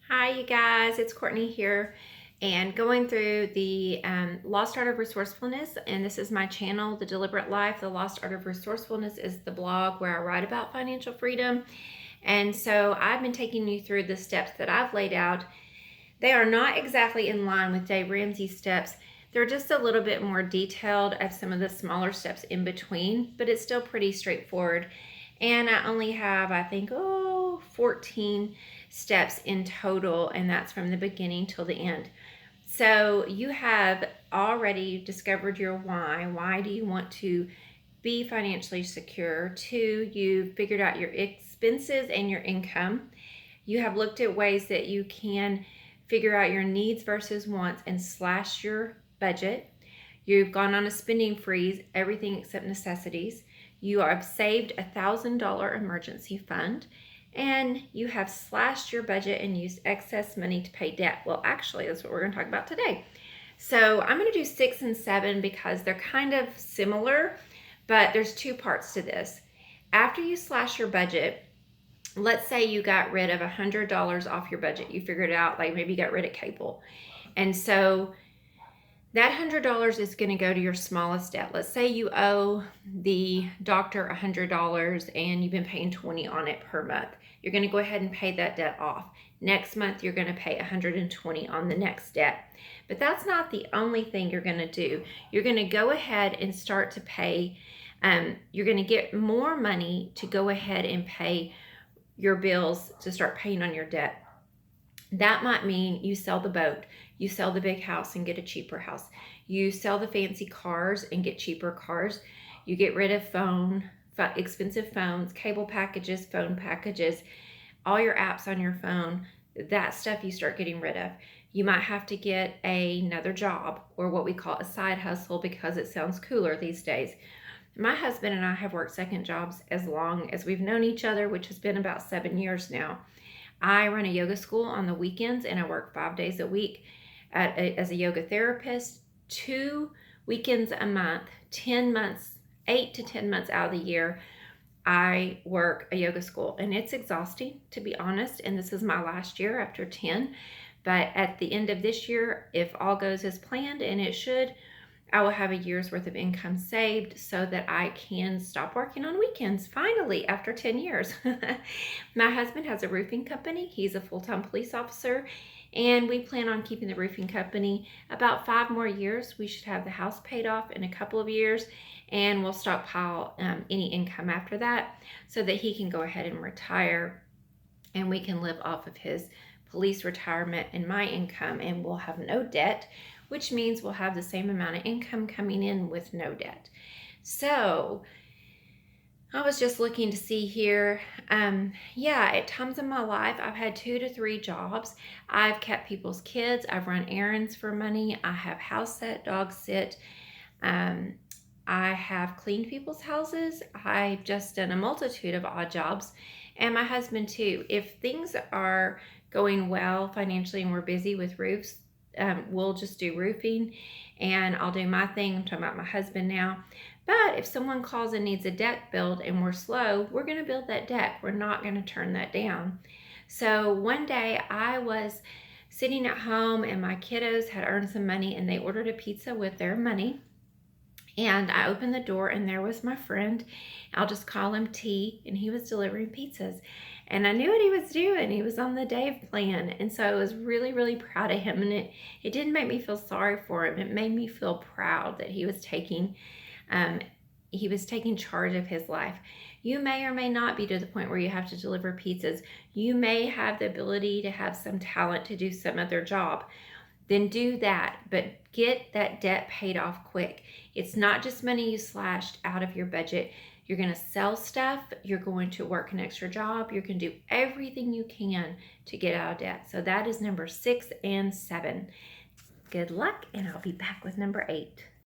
Hi, you guys. It's Courtney here and going through the Lost Art of Resourcefulness. And this is my channel, The Deliberate Life. The Lost Art of Resourcefulness is the blog where I write about financial freedom. And so I've been taking you through the steps that I've laid out. They are not exactly in line with Dave Ramsey's steps. They're just a little bit more detailed of some of the smaller steps in between, but it's still pretty straightforward. And I only have, I think, 14 steps in total, and that's from the beginning till the end. So you have already discovered your why. Why do you want to be financially secure? 2, you figured out your expenses and your income. You have looked at ways that you can figure out your needs versus wants and slash your budget. You've gone on a spending freeze, everything except necessities. You have saved $1,000 emergency fund, and you have slashed your budget and used excess money to pay debt. Well, actually, that's what we're going to talk about today. So I'm going to do 6 and 7 because they're kind of similar, but there's 2 parts to this. After you slash your budget, let's say you got rid of $100 off your budget. You figured out, like maybe you got rid of cable. And so that $100 is going to go to your smallest debt. Let's say you owe the doctor $100 and you've been paying $20 on it per month. You're going to go ahead and pay that debt off. Next month, you're going to pay $120 on the next debt. But that's not the only thing you're going to do. You're going to go ahead and start to pay. You're going to get more money to go ahead and pay your bills, to start paying on your debt. That might mean you sell the boat, you sell the big house and get a cheaper house. You sell the fancy cars and get cheaper cars. You get rid of expensive phones, cable packages, phone packages, all your apps on your phone. That stuff you start getting rid of. You might have to get another job, or what we call a side hustle, because it sounds cooler these days. My husband and I have worked second jobs as long as we've known each other, which has been about 7 years now. I run a yoga school on the weekends, and I work 5 days a week as a yoga therapist. 2 weekends a month, 10 months, 8 to 10 months out of the year, I work a yoga school, and it's exhausting, to be honest. And this is my last year after 10. But at the end of this year, if all goes as planned, and it should, I will have a year's worth of income saved so that I can stop working on weekends, finally, after 10 years. My husband has a roofing company. He's a full-time police officer, and we plan on keeping the roofing company about 5 more years. We should have the house paid off in a couple of years, and we'll stockpile any income after that so that he can go ahead and retire, and we can live off of his police retirement and my income, and we'll have no debt, which means we'll have the same amount of income coming in with no debt. So I was just looking to see here. At times in my life, I've had 2 to 3 jobs. I've kept people's kids. I've run errands for money. I have house sit, dog sit. I have cleaned people's houses. I've just done a multitude of odd jobs. And my husband too. If things are going well financially and we're busy with roofs, we'll just do roofing, and I'll do my thing. I'm talking about my husband now. But if someone calls and needs a deck built and we're slow, we're going to build that deck. We're not going to turn that down. So one day I was sitting at home, and my kiddos had earned some money, and they ordered a pizza with their money. And I opened the door, and there was my friend. I'll just call him T, and he was delivering pizzas. And I knew what he was doing. He was on the Dave plan. And so I was really, really proud of him. And it didn't make me feel sorry for him. It made me feel proud that he was taking charge of his life. You may or may not be to the point where you have to deliver pizzas. You may have the ability to have some talent to do some other job. Then do that, but get that debt paid off quick. It's not just money you slashed out of your budget. You're going to sell stuff. You're going to work an extra job. You're going to do everything you can to get out of debt. So that is number 6 and 7. Good luck, and I'll be back with number 8.